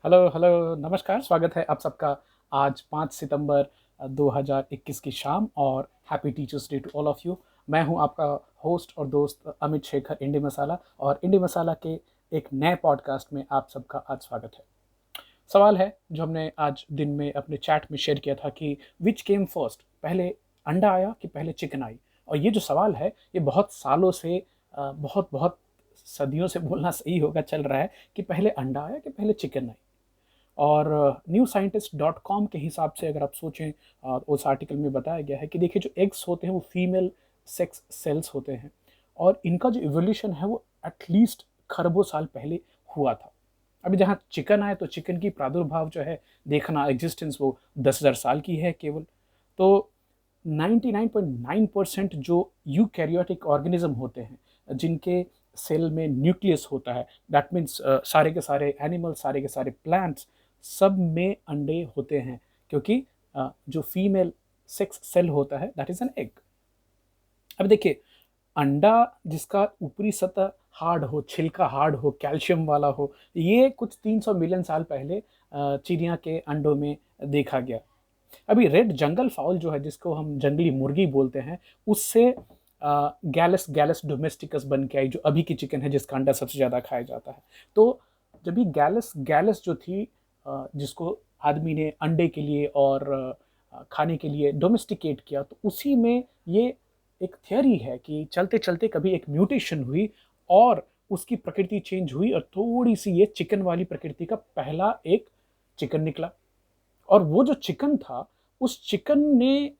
Hello hello, नमस्कार। स्वागत है आप सबका आज 5 सितंबर 2021 की शाम और happy teachers day to all of you. मैं हूं आपका होस्ट और दोस्त अमित शेखर इंडी मसाला, और इंडी मसाला के एक नए पॉडकास्ट में आप सबका आज स्वागत है। सवाल है जो हमने आज दिन में अपने चैट में शेयर किया था कि विच केम फर्स्ट, पहले अंडा आया कि पहले चिकन आई। और ये जो सवाल है ये बहुत सालों से बहुत बहुत सदियों से बोलना सही होगा चल रहा है कि पहले अंडा आया कि पहले चिकन आई। और newscientist.com के हिसाब से अगर आप सोचें, उस आर्टिकल में बताया गया है कि देखिए जो एग्स होते हैं वो फीमेल सेक्स सेल्स होते हैं, और इनका जो इवोल्यूशन है वो एटलीस्ट खरबों साल पहले हुआ था। अभी जहाँ चिकन आए तो चिकन की प्रादुर्भाव जो है देखना, एग्जिस्टेंस, वो 10,000 साल की है केवल। तो 99.9% जो यूकैरियोटिक ऑर्गेनिज्म होते हैं जिनके सेल में न्यूक्लियस होता है, दैट मीन्स सारे के सारे एनिमल, सारे के सारे प्लांट्स, सब में अंडे होते हैं, क्योंकि जो फीमेल सेक्स सेल होता है दैट इज एन एग। अब देखिए, अंडा जिसका ऊपरी सतह हार्ड हो, छिलका हार्ड हो, कैल्शियम वाला हो, ये कुछ 300 मिलियन साल पहले चिड़िया के अंडों में देखा गया। अभी रेड जंगल फाउल जो है, जिसको हम जंगली मुर्गी बोलते हैं, उससे गैलस गैलस डोमेस्टिकस बन के आई, जो अभी की चिकन है जिसका अंडा सबसे ज़्यादा खाया जाता है। तो जब ये गैलस गैलस जो थी, जिसको आदमी ने अंडे के लिए और खाने के लिए डोमेस्टिकेट किया, तो उसी में ये एक थियोरी है कि चलते चलते कभी एक म्यूटेशन हुई और उसकी प्रकृति चेंज हुई, और थोड़ी सी ये चिकन वाली प्रकृति का पहला एक चिकन निकला। और वो जो चिकन था, उस चिकन ने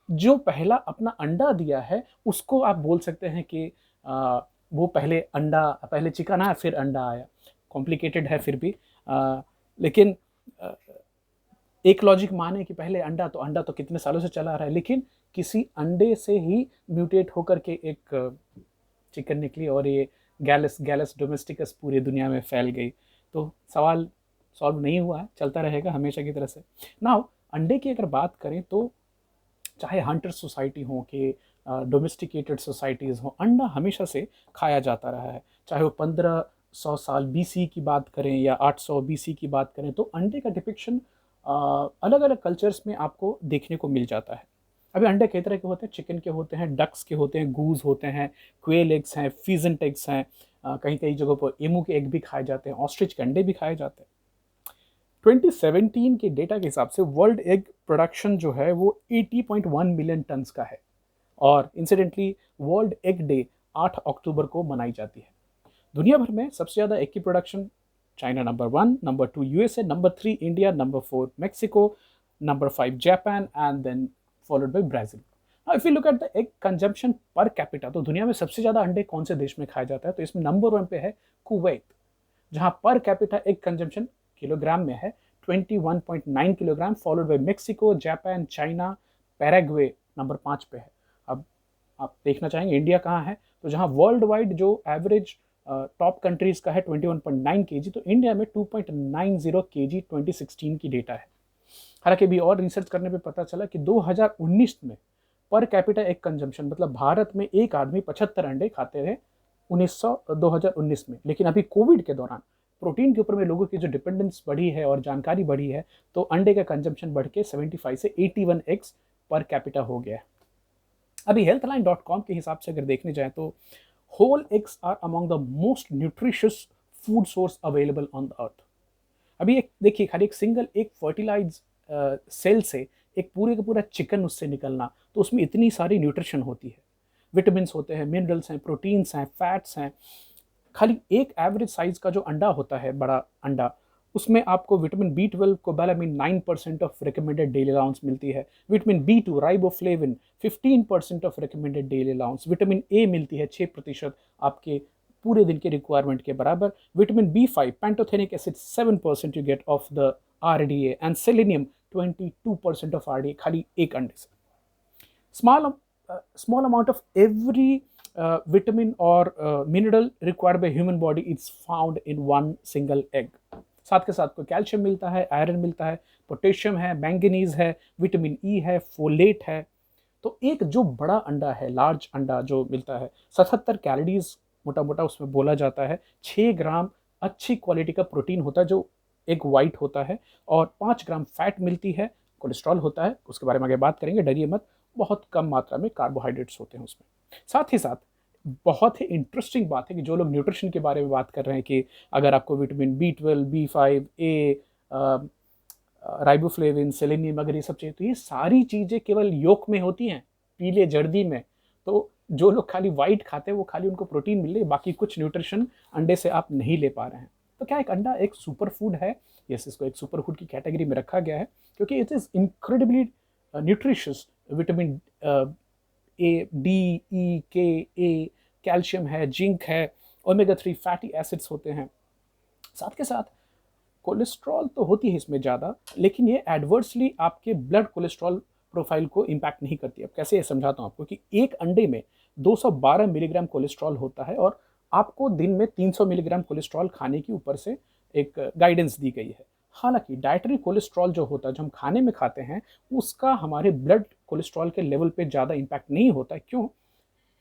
जो पहला अपना अंडा दिया है, उसको आप बोल सकते हैं कि वो पहले चिकन आया फिर अंडा आया। कॉम्प्लिकेटेड है फिर भी, लेकिन आ, एक लॉजिक माने कि पहले अंडा तो कितने सालों से चला आ रहा है, लेकिन किसी अंडे से ही म्यूटेट होकर के एक चिकन निकली, और ये गैलस गैलस डोमेस्टिकस पूरी दुनिया में फैल गई। तो सवाल सॉल्व नहीं हुआ है, चलता रहेगा हमेशा की तरह से। नाउ अंडे की अगर बात करें तो चाहे हंटर सोसाइटी हो कि डोमेस्टिकेटेड सोसाइटीज़ हो, अंडा हमेशा से खाया जाता रहा है। चाहे वो 1500 साल बीसी की बात करें या 800 बीसी की बात करें, तो अंडे का डिपिक्शन अलग अलग कल्चर्स में आपको देखने को मिल जाता है। अभी अंडे कई तरह के होते हैं, चिकन के होते हैं, डक्स के होते हैं, गूज होते हैं, क्वेल एग्स हैं, फीजेंट एग्स हैं, कहीं कहीं जगहों पर एमू के एग भी खाए जाते हैं, ऑस्ट्रिच के अंडे भी खाए जाते हैं। 2017 के डेटा के हिसाब से वर्ल्ड एग प्रोडक्शन जो है वो 80.1 मिलियन टन्स का है, और इंसिडेंटली वर्ल्ड एग डे 8 अक्टूबर को मनाई जाती है। दुनिया भर में सबसे ज़्यादा एग की production China number 1, number 2 USA, number 3 India, number 4 Mexico, number 5 Japan, and then followed by Brazil. If you look at the egg consumption per capita, तो दुनिया में सबसे ज़्यादा अंडे कौन से देश में खाया जाता है, तो इसमें नंबर 1 पे है कुवैत, जहां per capita egg consumption kilogram में है 21.9 kilogram, followed by Mexico, Japan, China, Paraguay number 5 पे है। अब आप देखना चाहेंगे इंडिया कहाँ है, तो जहां वर्ल्ड वाइड जो एवरेज टॉप कंट्रीज का है 21.9 केजी, तो इंडिया में 2.90 केजी 2016 की डेटा है। हालांकि भी और रिसर्च करने पे पता चला कि 2019 में पर कैपिटा एग कंजम्पशन, मतलब भारत में एक आदमी 75 अंडे खाते थे 2019 में। लेकिन अभी कोविड के दौरान प्रोटीन के ऊपर में लोगों की जो डिपेंडेंस बढ़ी है और जानकारी बढ़ी है, तो अंडे का कंजम्पशन बढ़ के 75 से 81 एग्स पर कैपिटा हो गया है। अभी हेल्थलाइन.com के हिसाब से अगर देखने जाए तो whole eggs are among the most nutritious food source available on the earth. अभी एक देखिए, खाली एक सिंगल एक फर्टिलाइज सेल से एक पूरे का पूरा चिकन उससे निकलना, तो उसमें इतनी सारी न्यूट्रिशन होती है, विटामिन होते हैं, मिनरल्स हैं, प्रोटीन्स हैं, फैट्स हैं। खाली एक एवरेज साइज का जो अंडा होता है, बड़ा अंडा, उसमें आपको vitamin B12 cobalamin 9% of recommended daily allowance मिलती है, vitamin B2 riboflavin 15% of recommended daily allowance, vitamin A मिलती है 6% आपके पूरे दिन के रिक्वायरमेंट के बराबर, vitamin B5 pantothenic acid 7% you get of the RDA, and selenium 22% of RDA खाली एक अंडे से। Small amount of every vitamin or mineral required by human body is found in one single egg. साथ के साथ को कैल्शियम मिलता है, आयरन मिलता है, पोटेशियम है, मैंगनीज है, विटामिन ई है, फोलेट है। तो एक जो बड़ा अंडा है, लार्ज अंडा जो मिलता है, 77 कैलोरीज मोटा मोटा उसमें बोला जाता है, 6 ग्राम अच्छी क्वालिटी का प्रोटीन होता है, जो एग वाइट होता है और 5 ग्राम फैट मिलती है, कोलेस्ट्रॉल होता है, उसके बारे में आगे बात करेंगे, डरिए मत, बहुत कम मात्रा में कार्बोहाइड्रेट्स होते हैं उसमें। साथ ही साथ बहुत ही इंटरेस्टिंग बात है कि जो लोग न्यूट्रिशन के बारे में बात कर रहे हैं कि अगर आपको विटामिन B12, B5, ए, राइबोफ्लेविन, सेलेनियम अगर ये सब चाहिए, तो ये सारी चीज़ें केवल योक में होती हैं, पीले जर्दी में। तो जो लोग खाली वाइट खाते हैं वो खाली उनको प्रोटीन मिल रही है, बाकी कुछ न्यूट्रिशन अंडे से आप नहीं ले पा रहे हैं। तो क्या एक अंडा एक सुपर फूड है? यस, इसको एक सुपर फूड की कैटेगरी में रखा गया है क्योंकि it is incredibly nutritious. Vitamin A, D, E, K, A, calcium है, जिंक है, ओमेगा 3 फैटी एसिड्स होते हैं। साथ के साथ कोलेस्ट्रॉल तो होती है इसमें ज़्यादा, लेकिन ये एडवर्सली आपके ब्लड कोलेस्ट्रॉल प्रोफाइल को इम्पैक्ट नहीं करती। अब कैसे ये समझाता हूँ आपको कि एक अंडे में 212 मिलीग्राम कोलेस्ट्रॉल होता है और आपको दिन में 300 मिलीग्राम कोलेस्ट्रॉल खाने की ऊपर से एक गाइडेंस दी गई है। हालांकि डाइटरी कोलेस्ट्रॉल जो होता है, जो हम खाने में खाते हैं, उसका हमारे ब्लड कोलेस्ट्रॉल के लेवल पे ज़्यादा इम्पैक्ट नहीं होता है। क्यों?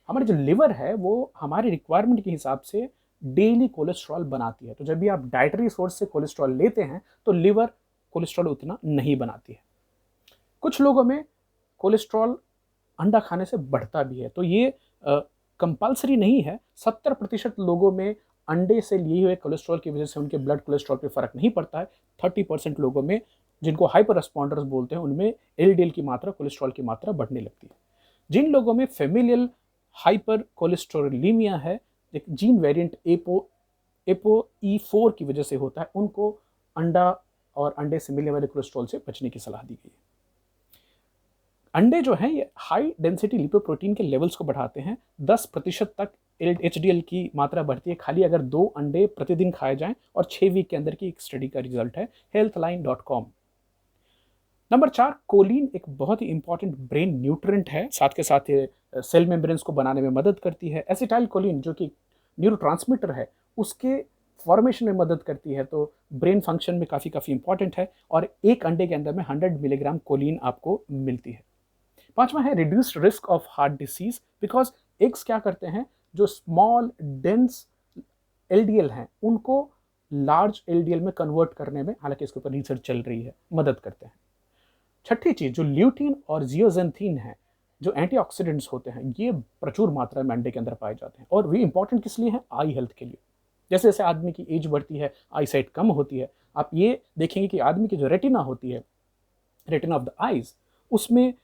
हमारे जो लिवर है वो हमारे रिक्वायरमेंट के हिसाब से डेली कोलेस्ट्रॉल बनाती है। तो जब भी आप डाइटरी सोर्स से कोलेस्ट्रॉल लेते हैं तो लिवर कोलेस्ट्रॉल उतना नहीं बनाती है। कुछ लोगों में कोलेस्ट्रॉल अंडा खाने से बढ़ता भी है, तो ये कंपल्सरी नहीं है। 70% लोगों में अंडे से लिए हुए कोलेस्ट्रॉल की वजह से उनके ब्लड कोलेस्ट्रॉल पे फ़र्क नहीं पड़ता है। 30% लोगों में, जिनको हाइपर रेस्पॉन्डर्स बोलते हैं, उनमें एलडीएल की मात्रा, कोलेस्ट्रॉल की मात्रा बढ़ने लगती है। जिन लोगों में फेमिलियल हाइपर कोलेस्ट्रोलिमिया है, एक जीन वेरिएंट ApoE4 की वजह से होता है, उनको अंडा और अंडे से मिलने वाले कोलेस्ट्रॉल से बचने की सलाह दी गई है। अंडे जो हैं ये हाई डेंसिटी लिपोप्रोटीन के लेवल्स को बढ़ाते हैं। 10% तक HDL की मात्रा बढ़ती है खाली अगर 2 अंडे प्रतिदिन खाए जाएं, और 6 वीक के अंदर की एक स्टडी का रिजल्ट है healthline.com। नंबर 4, कोलिन एक बहुत ही इंपॉर्टेंट ब्रेन न्यूट्रिएंट है, साथ के साथ ये सेल मेम्ब्रेन्स को बनाने में मदद करती है। एसिटाइल कोलिन जो कि न्यूरोट्रांसमीटर है, उसके फॉर्मेशन में मदद करती है, तो ब्रेन फंक्शन में काफ़ी इंपॉर्टेंट है। और एक अंडे के अंदर में 100 मिलीग्राम कोलिन आपको मिलती है। 5वां है reduced risk of heart disease, because eggs क्या करते हैं, जो स्मॉल डेंस LDL हैं उनको लार्ज LDL में कन्वर्ट करने में, हालांकि इसके ऊपर रिसर्च चल रही है, मदद करते हैं। छठी चीज जो ल्यूटीन और जियोजेंथीन है, जो एंटीऑक्सीडेंट्स होते हैं, ये प्रचुर मात्रा में अंडे के अंदर पाए जाते हैं। और वे इंपॉर्टेंट किस लिए हैं? आई हेल्थ के लिए। जैसे जैसे आदमी की एज बढ़ती है, आई साइट कम होती है। आप ये देखेंगे कि आदमी की जो रेटिना होती है, रेटिना ऑफ द आईज, उसमें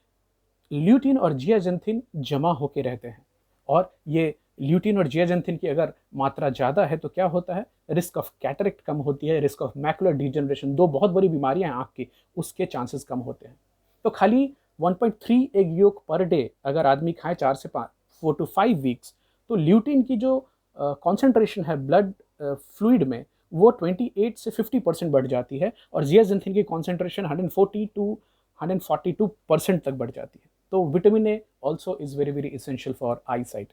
ल्यूटीन और जियाजेंथिन जमा होके रहते हैं। और ये ल्यूटीन और जियाजेंथिन की अगर मात्रा ज़्यादा है तो क्या होता है? रिस्क ऑफ कैटरेक्ट कम होती है, रिस्क ऑफ मैकुलर डिजनरेशन, 2 बहुत बड़ी बीमारियां हैं आँख की, उसके चांसेस कम होते हैं। तो खाली 1.3 एग योक पर डे अगर आदमी खाए 4 to 5 वीक्स, तो ल्यूटीन की जो कॉन्सेंट्रेशन है ब्लड फ्लूइड में, वो 28 से 50% बढ़ जाती है, और जियाजेंथिन की कॉन्सेंट्रेशन 140 to 142% तक बढ़ जाती है। तो vitamin A also is very essential for I site.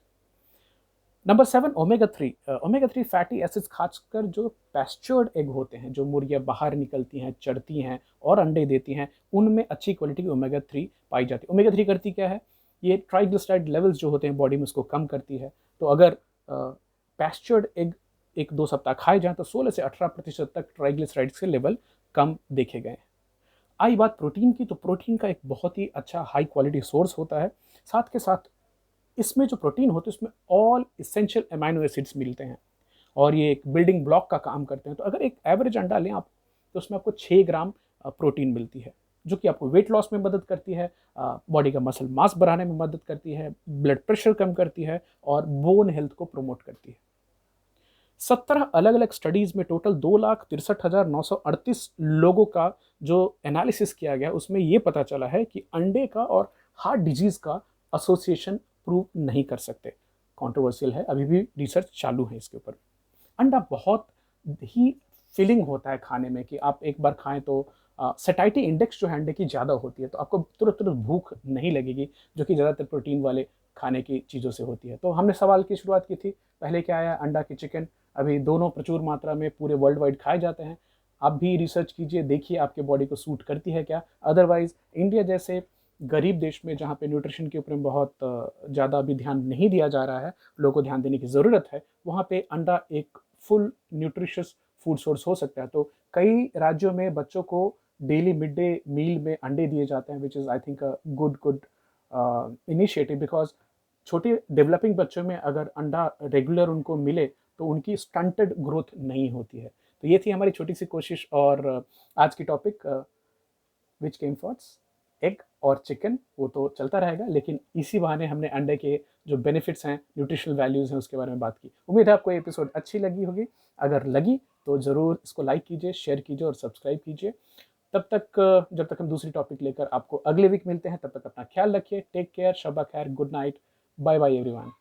Number 7, omega 3 fatty acids, खासकर जो पैस्चर्ड एग होते हैं, जो मुर्गियाँ बाहर निकलती हैं, चढ़ती हैं और अंडे देती हैं, उनमें अच्छी क्वालिटी की ओमेगा 3 पाई जाती है। ओमेगा 3 करती क्या है? ये ट्राइग्लिसराइड लेवल्स जो होते हैं बॉडी में, उसको कम करती है। तो अगर पैस्चर्ड एग 1-2 सप्ताह खाए जाएँ तो 16 से 18% तक ट्राइग्लिसराइड्स के लेवल कम देखे गए हैं। आई बात प्रोटीन की, तो प्रोटीन का एक बहुत ही अच्छा हाई क्वालिटी सोर्स होता है। साथ के साथ इसमें जो प्रोटीन होते हैं उसमें ऑल इसेंशियल अमाइनो एसिड्स मिलते हैं, और ये एक बिल्डिंग ब्लॉक का काम करते हैं। तो अगर एक एवरेज अंडा लें आप, तो उसमें आपको 6 ग्राम प्रोटीन मिलती है, जो कि आपको वेट लॉस में मदद करती है, बॉडी का मसल मास बढ़ाने में मदद करती है, ब्लड प्रेशर कम करती है, और बोन हेल्थ को प्रमोट करती है। 17 अलग अलग स्टडीज़ में टोटल 2,63,938 लोगों का जो एनालिसिस किया गया, उसमें ये पता चला है कि अंडे का और हार्ट डिजीज़ का एसोसिएशन प्रूव नहीं कर सकते। कंट्रोवर्शियल है, अभी भी रिसर्च चालू है इसके ऊपर। अंडा बहुत ही फिलिंग होता है खाने में, कि आप एक बार खाएं तो सेटाइटी इंडेक्स जो है अंडे की ज़्यादा होती है, तो आपको तुरंत तुरंत भूख नहीं लगेगी, जो कि ज़्यादातर प्रोटीन वाले खाने की चीज़ों से होती है। तो हमने सवाल की शुरुआत की थी, पहले क्या आया? अंडा की चिकन। अभी दोनों प्रचुर मात्रा में पूरे वर्ल्ड वाइड खाए जाते हैं। आप भी रिसर्च कीजिए, देखिए आपके बॉडी को सूट करती है क्या। अदरवाइज इंडिया जैसे गरीब देश में, जहाँ पे न्यूट्रिशन के ऊपर बहुत ज़्यादा अभी ध्यान नहीं दिया जा रहा है, लोगों को ध्यान देने की ज़रूरत है, वहाँ पे अंडा एक फुल न्यूट्रिशियस फूड सोर्स हो सकता है। तो कई राज्यों में बच्चों को डेली मिड डे मील में अंडे दिए जाते हैं, which is I think a good good initiative, because छोटे डेवलपिंग बच्चों में अगर अंडा रेगुलर उनको मिले तो उनकी स्टंटेड ग्रोथ नहीं होती है। तो ये थी हमारी छोटी सी कोशिश। और आज की topic which came first, egg और चिकन, वो तो चलता रहेगा, लेकिन इसी बहाने हमने अंडे के जो बेनिफिट्स हैं, न्यूट्रिशनल वैल्यूज़ हैं, उसके बारे में बात की। उम्मीद है आपको ये एपिसोड अच्छी लगी होगी। अगर लगी तो ज़रूर इसको लाइक कीजिए, शेयर कीजिए और सब्सक्राइब कीजिए। तब तक जब तक हम दूसरी टॉपिक लेकर आपको अगले वीक मिलते हैं, तब तक अपना ख्याल रखिए। टेक केयर, शब्बा खैर, good night, bye bye everyone.